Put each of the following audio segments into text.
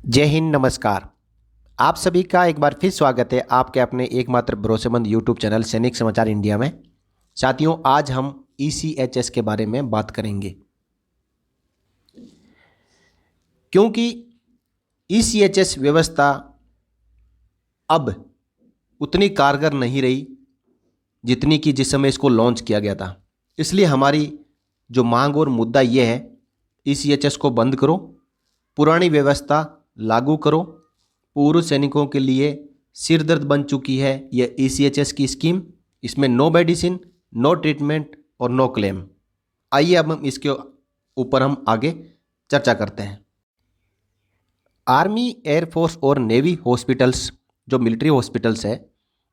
जय हिंद, नमस्कार। आप सभी का एक बार फिर स्वागत है आपके अपने एकमात्र भरोसेमंद यूट्यूब चैनल सैनिक समाचार इंडिया में। साथियों, आज हम ECHS के बारे में बात करेंगे, क्योंकि ECHS व्यवस्था अब उतनी कारगर नहीं रही जितनी कि जिस समय इसको लॉन्च किया गया था। इसलिए हमारी जो मांग और मुद्दा ये है, ECHS को बंद करो, पुरानी व्यवस्था लागू करो। पूर्व सैनिकों के लिए सिरदर्द बन चुकी है यह ECHS की स्कीम। इसमें नो मेडिसिन, नो ट्रीटमेंट और नो क्लेम। आइए अब हम इसके ऊपर आगे चर्चा करते हैं। आर्मी, एयरफोर्स और नेवी हॉस्पिटल्स, जो मिलिट्री हॉस्पिटल्स है,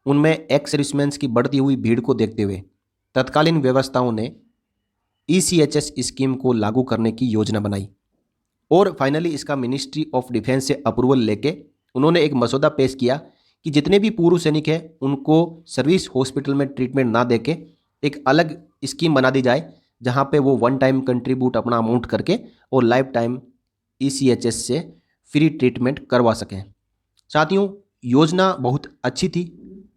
उनमें एक्स सर्विसमैन की बढ़ती हुई भीड़ को देखते हुए तत्कालीन व्यवस्थाओं ने ECHS स्कीम को लागू करने की योजना बनाई और फाइनली इसका मिनिस्ट्री ऑफ डिफेंस से अप्रूवल लेके उन्होंने एक मसौदा पेश किया कि जितने भी पूर्व सैनिक हैं उनको सर्विस हॉस्पिटल में ट्रीटमेंट ना देके एक अलग स्कीम बना दी जाए, जहां पे वो वन टाइम कंट्रीब्यूट अपना अमाउंट करके और लाइफ टाइम ECHS से फ्री ट्रीटमेंट करवा सकें। साथियों, योजना बहुत अच्छी थी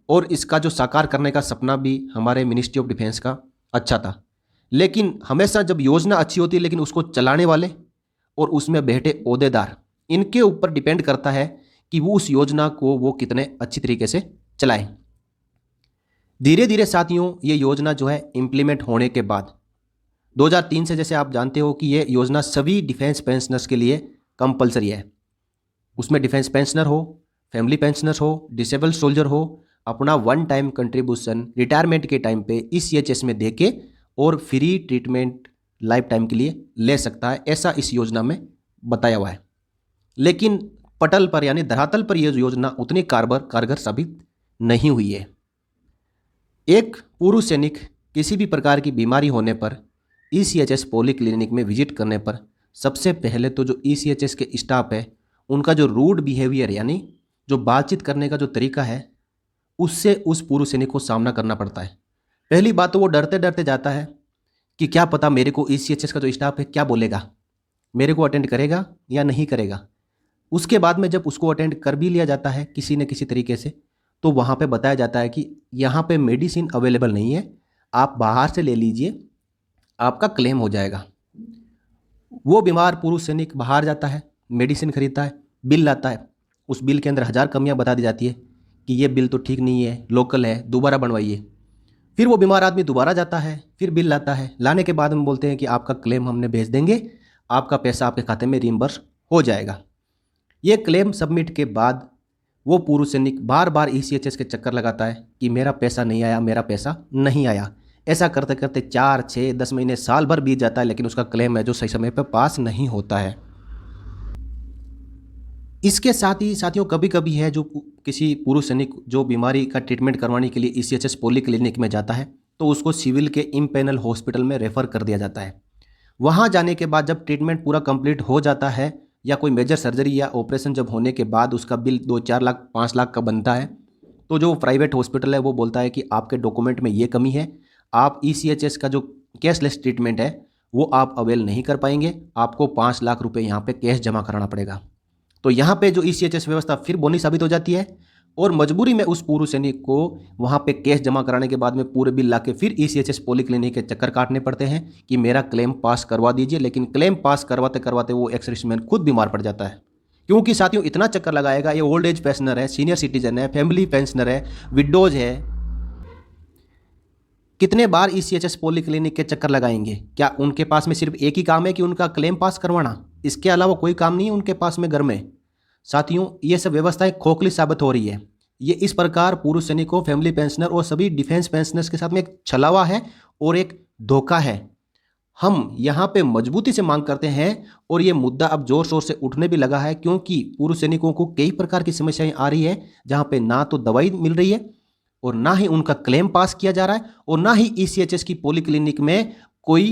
और इसका जो साकार करने का सपना भी हमारे मिनिस्ट्री ऑफ डिफेंस का अच्छा था। लेकिन हमेशा जब योजना अच्छी होती है, लेकिन उसको चलाने वाले और उसमें बैठे ओहदेदार, इनके ऊपर डिपेंड करता है कि वो उस योजना को वो कितने अच्छी तरीके से चलाएं। धीरे धीरे साथियों, ये योजना जो है इम्प्लीमेंट होने के बाद 2003 से, जैसे आप जानते हो कि ये योजना सभी डिफेंस पेंशनर्स के लिए कंपलसरी है। उसमें डिफेंस पेंशनर हो, फैमिली पेंशनर हो, डिसेबल्ड सोल्जर हो, अपना वन टाइम कंट्रीब्यूशन रिटायरमेंट के टाइम पे ECHS में देके और फ्री ट्रीटमेंट लाइफ टाइम के लिए ले सकता है, ऐसा इस योजना में बताया हुआ है। लेकिन पटल पर यानी धरातल पर यह योजना उतनी कारगर साबित नहीं हुई है। एक पूर्व सैनिक किसी भी प्रकार की बीमारी होने पर ECHS पॉली क्लिनिक में विजिट करने पर सबसे पहले तो जो ECHS के स्टाफ है उनका जो रूड बिहेवियर यानी जो बातचीत करने का जो तरीका है, उससे उस पूर्व सैनिक को सामना करना पड़ता है। पहली बात तो वो डरते डरते जाता है कि क्या पता मेरे को ECHS का जो स्टाफ है क्या बोलेगा, मेरे को अटेंड करेगा या नहीं करेगा। उसके बाद में जब उसको अटेंड कर भी लिया जाता है किसी न किसी तरीके से, तो वहाँ पे बताया जाता है कि यहाँ पे मेडिसिन अवेलेबल नहीं है, आप बाहर से ले लीजिए, आपका क्लेम हो जाएगा। वो बीमार पूर्व सैनिक बाहर जाता है, मेडिसिन खरीदता है, बिल लाता है, उस बिल के अंदर 1000 कमियाँ बता दी जाती है कि ये बिल तो ठीक नहीं है, लोकल है, दोबारा बनवाइए। फिर वो बीमार आदमी दोबारा जाता है, फिर बिल लाता है, लाने के बाद में बोलते हैं कि आपका क्लेम हमने भेज देंगे, आपका पैसा आपके खाते में रिइंबर्स हो जाएगा। ये क्लेम सबमिट के बाद वो पूर्व सैनिक बार बार ECHS के चक्कर लगाता है कि मेरा पैसा नहीं आया, मेरा पैसा नहीं आया। ऐसा करते करते 4, 6, 10 महीने, साल भर बीत जाता है, लेकिन उसका क्लेम है जो सही समय पर पास नहीं होता है। इसके साथ ही साथियों, कभी कभी है जो किसी पूर्व सैनिक जो बीमारी का ट्रीटमेंट करवाने के लिए ECHS पॉली क्लिनिक में जाता है, तो उसको सिविल के इम्पेनल हॉस्पिटल में रेफ़र कर दिया जाता है। वहाँ जाने के बाद जब ट्रीटमेंट पूरा कंप्लीट हो जाता है या कोई मेजर सर्जरी या ऑपरेशन जब होने के बाद उसका बिल 2-4 लाख 5 लाख का बनता है, तो जो प्राइवेट हॉस्पिटल है वो बोलता है कि आपके डॉक्यूमेंट में ये कमी है, आप ECHS का जो कैशलेस ट्रीटमेंट है वो आप अवेल नहीं कर पाएंगे, आपको 5 लाख रुपये यहाँ पे कैश जमा कराना पड़ेगा। तो यहाँ पे जो ECHS व्यवस्था फिर बोनी साबित हो जाती है और मजबूरी में उस पूर्व सैनिक को वहाँ पे कैश जमा कराने के बाद में पूरे बिल लाके फिर ECHS पॉली क्लिनिक के चक्कर काटने पड़ते हैं कि मेरा क्लेम पास करवा दीजिए। लेकिन क्लेम पास करवाते करवाते वो एक्स सर्विसमैन खुद बीमार पड़ जाता है, क्योंकि साथियों इतना चक्कर लगाएगा। ये ओल्ड एज पेंशनर है, सीनियर सिटीजन है, फैमिली पेंशनर है, विडोज है, कितने बार ECHS पॉली क्लिनिक के चक्कर लगाएंगे? क्या उनके पास में सिर्फ एक ही काम है कि उनका क्लेम पास करवाना? इसके अलावा कोई काम नहीं है उनके पास में घर में। साथियों, ये सब व्यवस्थाएं खोखली साबित हो रही है। ये इस प्रकार पूर्व सैनिकों, फैमिली पेंशनर और सभी डिफेंस पेंशनर्स के साथ में एक छलावा है और एक धोखा है। हम यहाँ पे मजबूती से मांग करते हैं और ये मुद्दा अब जोर शोर से उठने भी लगा है, क्योंकि पूर्व सैनिकों को कई प्रकार की समस्याएं आ रही है, जहाँ पे ना तो दवाई मिल रही है और ना ही उनका क्लेम पास किया जा रहा है और ना ही ECHS की पॉली क्लिनिक में कोई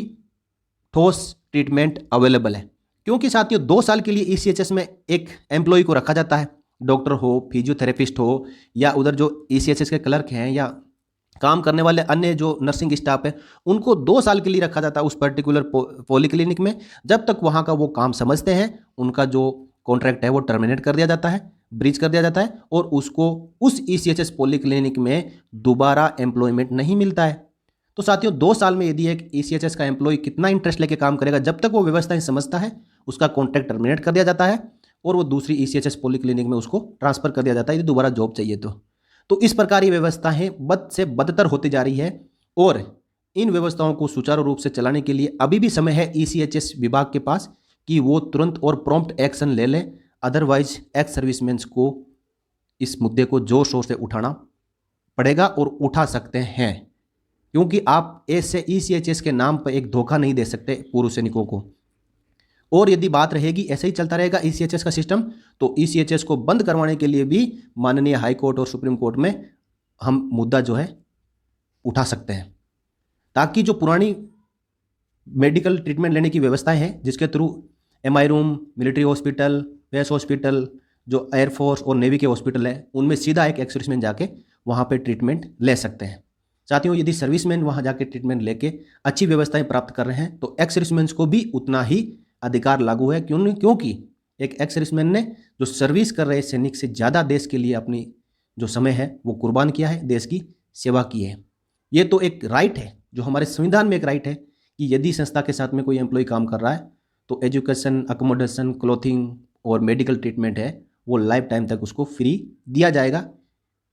ठोस ट्रीटमेंट अवेलेबल है। क्योंकि साथियों 2 साल के लिए ECHS में एक एम्प्लॉय को रखा जाता है, डॉक्टर हो, फिजियोथेरेपिस्ट हो, या उधर जो ECHS के क्लर्क हैं या काम करने वाले अन्य जो नर्सिंग स्टाफ है, उनको 2 साल के लिए रखा जाता है उस पर्टिकुलर पॉली क्लिनिक में। जब तक वहाँ का वो काम समझते हैं, उनका जो कॉन्ट्रैक्ट है वो टर्मिनेट कर दिया जाता है, ब्रीच कर दिया जाता है और उसको उस ECHS पॉलीक्लिनिक में दोबारा एम्प्लॉयमेंट नहीं मिलता है। तो साथियों 2 साल में यदि एक ECHS का एम्प्लॉय कितना इंटरेस्ट लेके काम करेगा, जब तक वो व्यवस्थाएं समझता है उसका कॉन्ट्रैक्ट टर्मिनेट कर दिया जाता है और वो दूसरी ECHS पॉलीक्लिनिक में उसको ट्रांसफर कर दिया जाता है यदि दोबारा जॉब चाहिए तो इस प्रकार ये व्यवस्थाएं बद से बदतर होती जा रही है और इन व्यवस्थाओं को सुचारू रूप से चलाने के लिए अभी भी समय है ECHS विभाग के पास कि वो तुरंत और प्रॉम्प्ट एक्शन ले लें। अदरवाइज एक्स सर्विसमैन्स को इस मुद्दे को जोर शोर से उठाना पड़ेगा और उठा सकते हैं, क्योंकि आप ऐसे ECHS के नाम पर एक धोखा नहीं दे सकते पूर्व सैनिकों को। और यदि बात रहेगी ऐसे ही चलता रहेगा ECHS का सिस्टम, तो ECHS को बंद करवाने के लिए भी माननीय हाई कोर्ट और सुप्रीम कोर्ट में हम मुद्दा जो है उठा सकते हैं, ताकि जो पुरानी मेडिकल ट्रीटमेंट लेने की व्यवस्थाएं हैं जिसके through MI room, military hospital, base hospital, जो एयरफोर्स और नेवी के हॉस्पिटल हैं उनमें सीधा एक एक्स सर्विसमैन जाके वहाँ पे ट्रीटमेंट ले सकते हैं। साथियों यदि सर्विसमैन वहाँ जाके ट्रीटमेंट लेके अच्छी व्यवस्थाएं प्राप्त कर रहे हैं तो एक्स सर्विसमैन्स को भी उतना ही अधिकार लागू है, क्योंकि एक एक्स सर्विसमैन ने जो सर्विस कर रहे सैनिक से ज़्यादा देश के लिए अपनी जो समय है वो कुर्बान किया है, देश की सेवा की है। ये तो एक राइट है, जो हमारे संविधान में एक राइट है कि यदि संस्था के साथ में कोई एम्प्लॉय काम कर रहा है तो एजुकेशन, अकोमोडेशन, क्लोथिंग और मेडिकल ट्रीटमेंट है वो लाइफ टाइम तक उसको फ्री दिया जाएगा,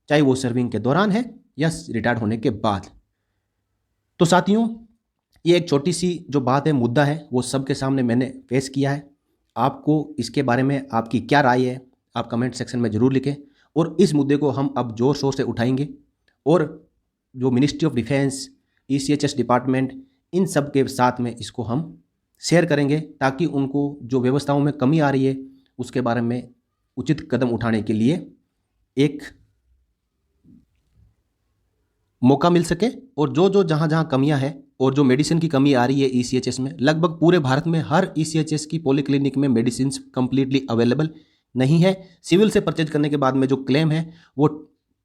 चाहे वो सर्विंग के दौरान है या रिटायर्ड होने के बाद। तो साथियों ये एक छोटी सी जो बात है, मुद्दा है, वो सबके सामने मैंने पेश किया है। आपको इसके बारे में आपकी क्या राय है आप कमेंट सेक्शन में ज़रूर लिखें और इस मुद्दे को हम अब जोर शोर से उठाएंगे और जो ministry of defence, ECHS department, इन सब के साथ में इसको हम शेयर करेंगे ताकि उनको जो व्यवस्थाओं में कमी आ रही है उसके बारे में उचित कदम उठाने के लिए एक मौका मिल सके। और जो जहाँ जहाँ कमियाँ हैं और जो मेडिसिन की कमी आ रही है ECHS में, लगभग पूरे भारत में हर ECHS की पॉलीक्लिनिक में मेडिसिन कंप्लीटली अवेलेबल नहीं है। सिविल से परचेज करने के बाद में जो क्लेम है वो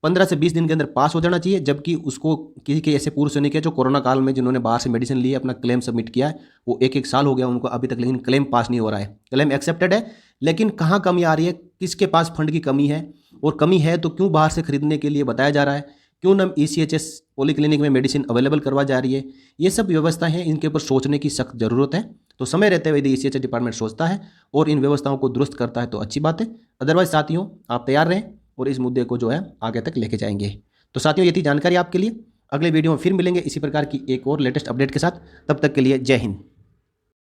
15 से 20 दिन के अंदर पास हो जाना चाहिए, जबकि उसको किसी के ऐसे पूर्व सैनिक है जो कोरोना काल में जिन्होंने बाहर से मेडिसिन ली है, अपना क्लेम सबमिट किया है, वो 1 साल हो गया उनको अभी तक, लेकिन क्लेम पास नहीं हो रहा है। क्लेम एक्सेप्टेड है लेकिन कहाँ कमी आ रही है, किसके पास फंड की कमी है, और कमी है तो क्यों बाहर से खरीदने के लिए बताया जा रहा है, क्यों न ECHS पॉलीक्लिनिक में मेडिसिन अवेलेबल करवा जा रही है। ये सब व्यवस्थाएं हैं, इनके ऊपर सोचने की सख्त ज़रूरत है। तो समय रहते हुए यदि ECHS डिपार्टमेंट सोचता है और इन व्यवस्थाओं को दुरुस्त करता है तो अच्छी बात है। अदरवाइज साथियों आप तैयार रहें और इस मुद्दे को जो है आगे तक लेके जाएंगे। तो साथियों ये थी जानकारी आपके लिए। अगले वीडियो में फिर मिलेंगे इसी प्रकार की एक और लेटेस्ट अपडेट के साथ। तब तक के लिए जय हिंद।